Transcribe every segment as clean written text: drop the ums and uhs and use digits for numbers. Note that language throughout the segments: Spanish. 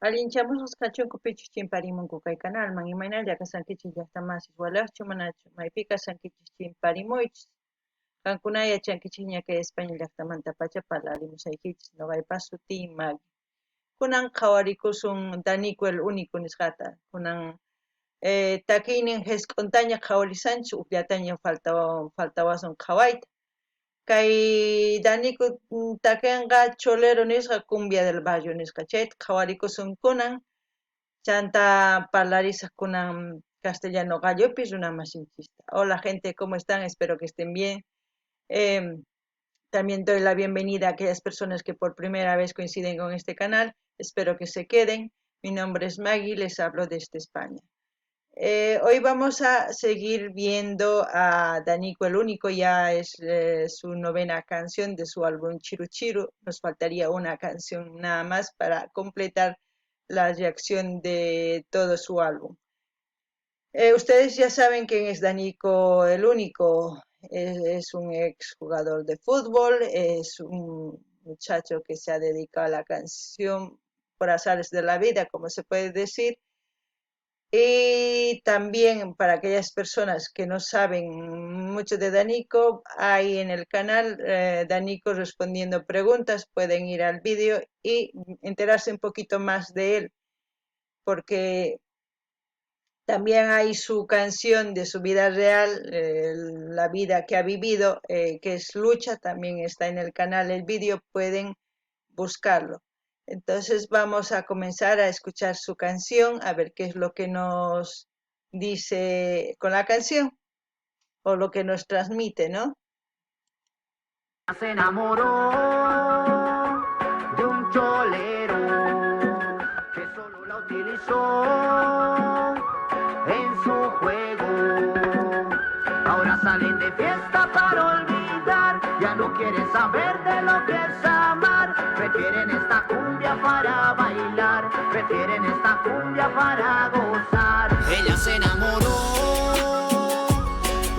Allinchamusqa kachunqa pichus chimparimunku kay canalman imaynalla kasankichis llaqtamasis walaqchu manachu maypi kasankichis chimparimuychis kankunaya yachankichis ña kay España llaqtamanta pacha parlarimusaykichis noqaypas sutii Maggie. Kunan qhawarikusun Danico el único nisqata kunan takiynin qhichq'untaña qhawarisanchis ukllataña faltawasun qhawayta kay Danico takinqa cholero nisqa cumbia del barrio nisqa chayta qhawarikusun kunan chanta parlarisaq kunan castellano gallopi runa masinchista. Hola gente, ¿cómo están? Espero que estén bien. También doy la bienvenida a aquellas personas que por primera vez coinciden con este canal. Espero que se queden. Mi nombre es Maggie, les hablo desde España. Hoy vamos a seguir viendo a Danico el Único, ya es su 9ª canción de su álbum Chiru Chiru. Nos faltaría una canción nada más para completar la reacción de todo su álbum. Ustedes ya saben quién es Danico el Único. Es un exjugador de fútbol, es un muchacho que se ha dedicado a la canción por azares de la vida, como se puede decir. Y también para aquellas personas que no saben mucho de Danico, hay en el canal Danico respondiendo preguntas, pueden ir al vídeo y enterarse un poquito más de él, porque también hay su canción de su vida real, la vida que ha vivido, que es Lucha, también está en el canal el vídeo, pueden buscarlo. Entonces vamos a comenzar a escuchar su canción, a ver qué es lo que nos dice con la canción, o lo que nos transmite, ¿no? Se enamoró de un cholero que solo la utilizó en su juego. Ahora salen de fiesta para olvidar, ya no quieren saber de lo que es amar. Prefieren esta cumbia para bailar, prefieren esta cumbia para gozar. Ella se enamoró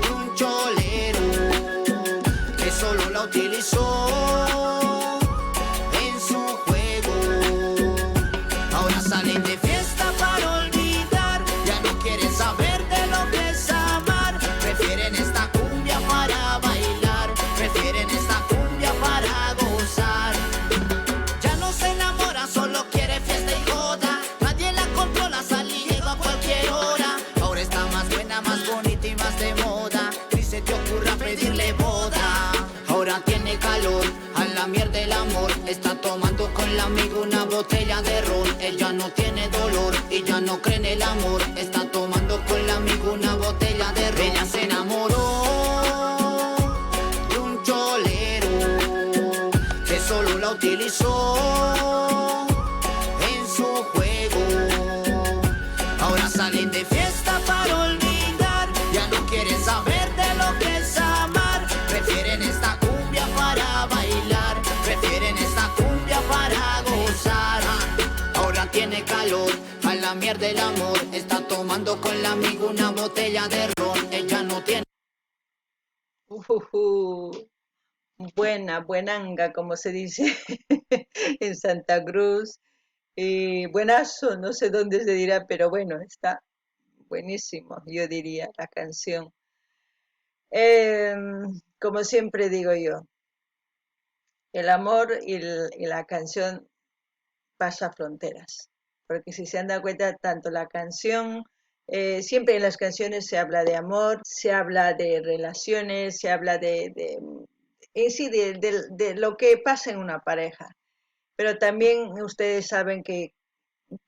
de un cholero que solo la utilizó en su juego. Ahora salen de fiesta para olvidar, ya no quieren saber de lo que es amar. Prefieren esta cumbia para bailar, prefieren esta cumbia para gozar. Ya no se enamora, solo quiere fiesta y joda. Nadie la controla, sale y llega a cualquier hora. Ahora está más buena, más bonita y más de moda. Ni se te ocurra pedirle boda. Ahora tiene calor, a la mierda el amor. Está tomando con el amigo una botella de ron. Ella no tiene dolor y ya no cree en el amor. Está tomando con el amigo una botella de ron. Ella se enamoró de un cholero que solo la utilizó en su juego. Ahora salen de fiesta para olvidar, ya no quieren saber de lo que es amar. Prefieren esta cumbia para bailar, prefieren esta cumbia para gozar. Ahora tiene calor, a la mierda el amor. Está tomando con el amigo una botella de ron. Ella no tiene... Buenanga, como se dice en Santa Cruz. Buenazo, no sé dónde se dirá, pero bueno, está buenísimo, yo diría, la canción. Como siempre digo yo, el amor y la canción pasa fronteras, porque si se han dado cuenta, tanto la canción, siempre en las canciones se habla de amor, se habla de relaciones, se habla en sí, de lo que pasa en una pareja, pero también ustedes saben que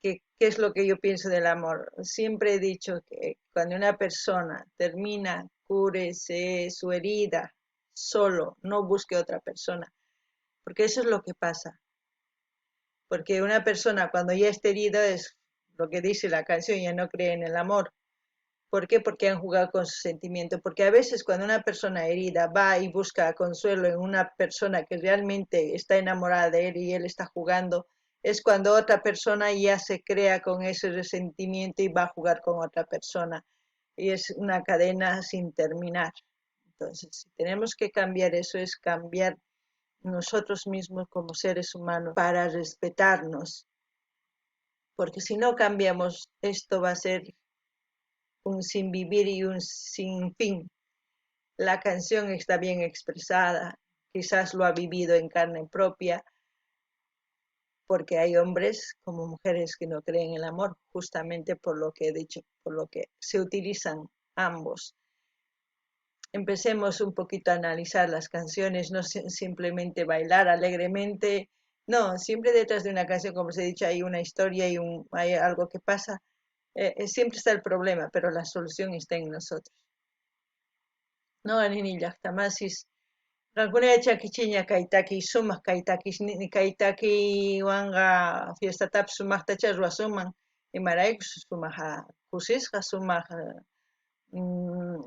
qué es lo que yo pienso del amor. Siempre he dicho que cuando una persona termina, cúrese su herida solo, no busque otra persona, porque eso es lo que pasa. Porque una persona cuando ya está herida es lo que dice la canción, ya no cree en el amor. ¿Por qué? Porque han jugado con sus sentimientos. Porque a veces cuando una persona herida va y busca consuelo en una persona que realmente está enamorada de él y él está jugando, es cuando otra persona ya se crea con ese resentimiento y va a jugar con otra persona. Y es una cadena sin terminar. Entonces, si tenemos que cambiar eso, es cambiar nosotros mismos como seres humanos para respetarnos, porque si no cambiamos, esto va a ser un sin vivir y un sin fin. La canción está bien expresada, quizás lo ha vivido en carne propia, porque hay hombres como mujeres que no creen en el amor, justamente por lo que he dicho, por lo que se utilizan ambos. Empecemos un poquito a analizar las canciones, no simplemente bailar alegremente, no, siempre detrás de una canción, como os he dicho, hay una historia y hay algo que pasa, siempre está el problema, pero la solución está en nosotros. No, Anini Llaqtamasis, Rankuna chakichiña kaitaki sumaq kaitaki wanga fiestatapi sumaqtacha ruwasuman imaraykus sumaq kusisqa sumaq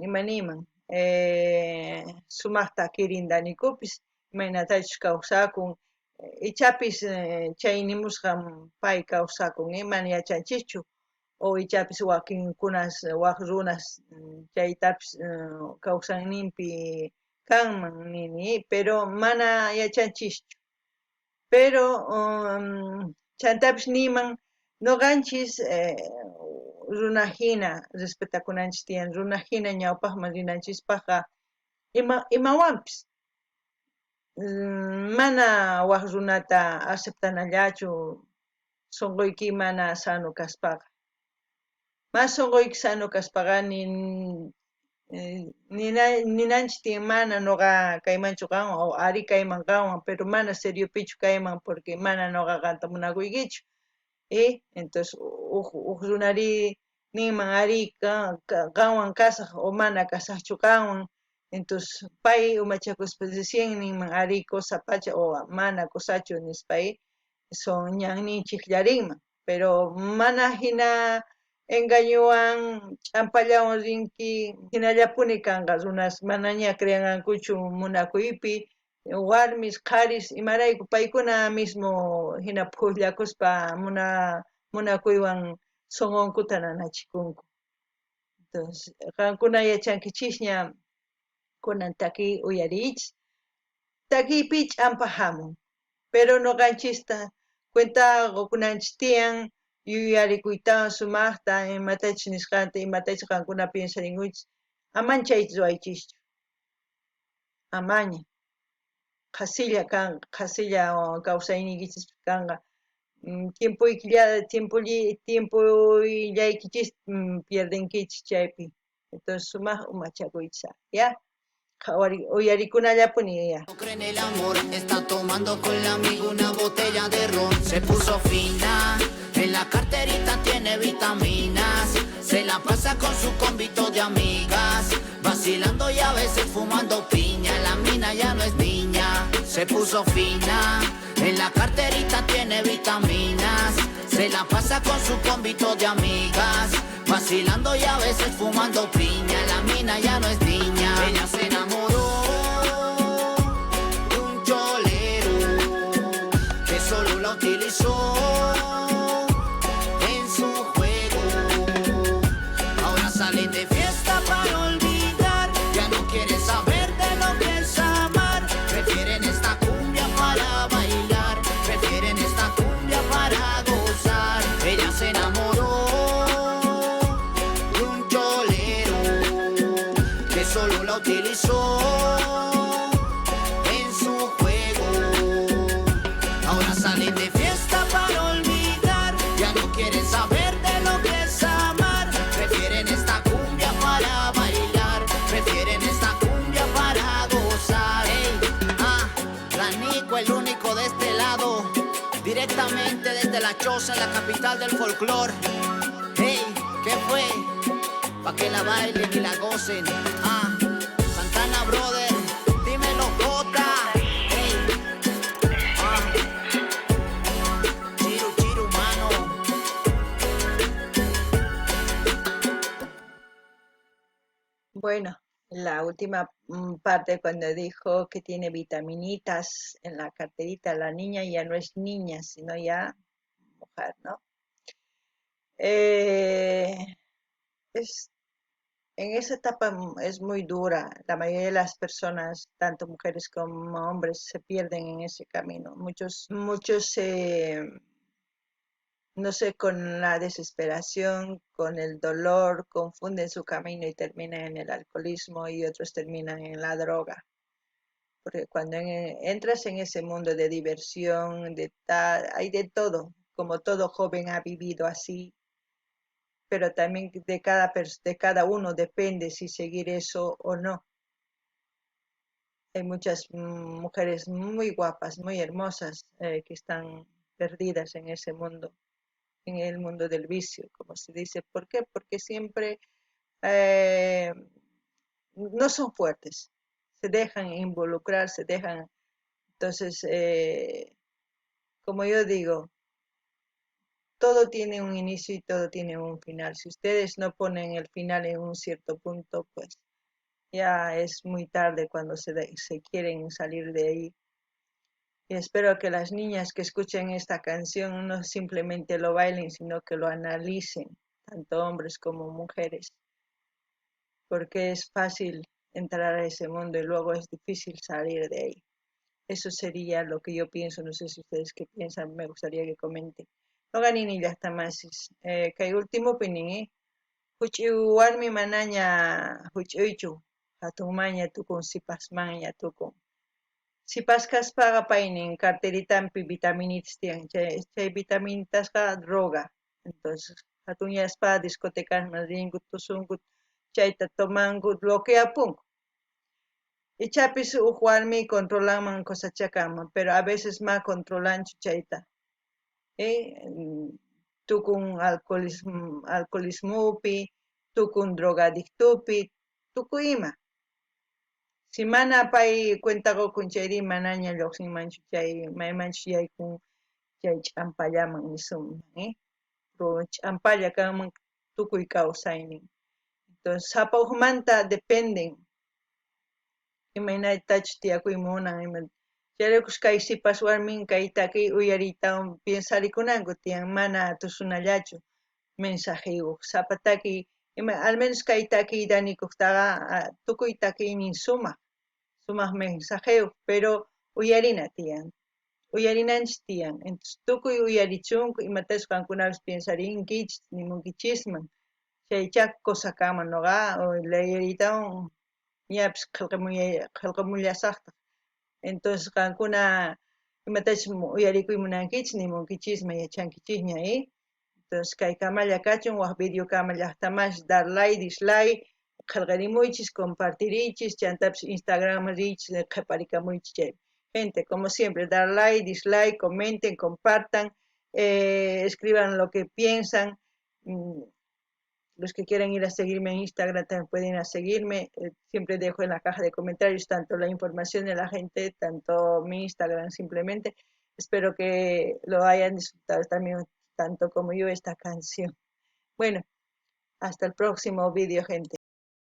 imaniman sumaqta kirindanikupis imaynatachus kawsakun ichapis chay nimusqan pay kawsakun mana yachanchikchu o ichapis wakinkunas waq runas chaytapis kawsanninpi kanman nini pero mana yachanchikchu pero chantapis niman noqanchis runahina respetakunanchis tiyan runahina ñawpaqman rinanchispaqqa imawanpis mana waq runata aceptanallachu sunquyki mana sano kaspaqa mas sunquyki sano kaspaqa ninanchis tiyan mana noqa kaymanchu kanwan o ari kayman kanwan pero mana seriopichu kayman porque mana noqa qamta munakuykichu entonces uq runari ninman ari kanwan kasaq o mana kasaqchu kanwan entonces pay umachakuspa recién ninman ari cosa pacha o mana cosachu nispay son ñanninchikllarinman pero mana hina engañuwan ch'ampallawan rinki hinallapuni kanqa runas manaña creanankuchu munakuypi warmis qaris imarayku paykuna mismo hina pukllakuspa munakuywan sunqunkuta nanachikunku entonces qankuna yachankichisña kunan takiy uyariychis takiypi ch'ampa hamun pero noqanchista cuentaqa tiyan yuyarikuytawan sumaqta imatachus nisqanta imatachus qankuna piensarinkichis aman chayta ruwaychischu amaña qasilla kanqa qasilla kawsayninkichis kanqa tiempullaykichis pierdinkichis chaypi entonces sumaq umachakuychis ya uyarikunallapuni ya No cree en el amor, está tomando con la amiga una botella de ron. Se puso fina, en la carterita tiene vitaminas. Se la pasa con su convito de amigas, vacilando y a veces fumando piña. La mina ya no es niña, se puso fina. En la carterita tiene vitaminas. Se la pasa con su convito de amigas, vacilando y a veces fumando piña. La mina ya no es niña, ella se enamoró de un cholero que solo la utilizó en su juego. Ahora salen de fiesta para olvidar, ya no quieren saber de lo que es amar. Prefieren esta cumbia para bailar, prefieren esta cumbia para gozar. Ella se enamoró de un cholero que solo la utilizó en su juego. Ahora salen de fiesta para olvidar, ya no quieren saber de lo que es amar. Prefieren esta cumbia para bailar, prefieren esta cumbia para gozar. Ranico, el único de este lado, directamente desde La Choza, la capital del folclor. Hey, ¿qué fue? Pa' que la bailen y la gocen. Santana Brother, dímelo Jota. Hey, Chiru Chiru mano. Bueno, la última parte cuando dijo que tiene vitaminitas en la carterita, la niña ya no es niña, sino ya mujer, ¿no? Es, en esa etapa es muy dura. La mayoría de las personas, tanto mujeres como hombres, se pierden en ese camino. Muchos no sé, con la desesperación, con el dolor, confunden su camino y terminan en el alcoholismo y otros terminan en la droga. Porque cuando entras en ese mundo de diversión, hay de todo, como todo joven ha vivido así, pero también de cada uno depende si seguir eso o no. Hay muchas mujeres muy guapas, muy hermosas, que están perdidas en ese mundo, en el mundo del vicio, como se dice. ¿Por qué? Porque siempre eh, no son fuertes, se dejan involucrar, se dejan. Entonces, como yo digo, todo tiene un inicio y todo tiene un final. Si ustedes no ponen el final en un cierto punto, pues ya es muy tarde cuando se quieren salir de ahí. Y espero que las niñas que escuchen esta canción no simplemente lo bailen, sino que lo analicen, tanto hombres como mujeres, porque es fácil entrar a ese mundo y luego es difícil salir de ahí. Eso sería lo que yo pienso, no sé si ustedes qué piensan, me gustaría que comenten. No ganin y hasta más, que último pini, huchi manaña, huchi hatumaña tukun sipasmaña tukun. Si pascas paga painin carteritampi vitaminitas tian, chay vitaminitasqa droga. Entonces, hatuñaspa discotecas más ringut tusungut, chayta tomangut bloqueapunku. Ichapis huk warmi controlanman cosachakaman, pero a veces más controlanchu chayta. Tukun alcoholismupi, tukun drogadictupi, tukuyma. Si mana pay cuentaqukun chayri manaña lluqsinmanchu chay maymanchu yaykun chay ch'ampallaman nisunman, ch'ampalla kanman tukuy kawsaynin. Entonces sapa hukmanta dependen imaynatachu tiyakuyman munan ima chayrakush kay sipas warmin kay takiy uyariytawan piensarikunanku tiyan mana tusunallachu mensajeyuq sapa takiy al menos kay takiy danikuqtaqa tukuy takiynin sumaq mensajeyuq, pero uyarina tiyan, uyarinanchis tiyan. Entonces tukuy uyarichunku imatash qankunapas piensarinkichis nimunkichisman chaycha cosa kanman noqa layariytawan ñapis qillqamullasaqtaq. Entonces qankuna imatash uyarikuy munankichis nimunkichisman yachankichisña, entonces kay kamalla kachun waq videokama llaqtamash dar like, dislike, qillqarimuychis, compartiriychis, chantapis Instagram riychis, qhaparikamuychis chay. Gente, como siempre, dar like, dislike, comenten, compartan, escriban lo que piensan. Los que quieran ir a seguirme en Instagram también pueden ir a seguirme. Siempre dejo en la caja de comentarios tanto la información de la gente, tanto mi Instagram simplemente. Espero que lo hayan disfrutado también tanto como yo esta canción. Bueno, hasta el próximo vídeo, gente.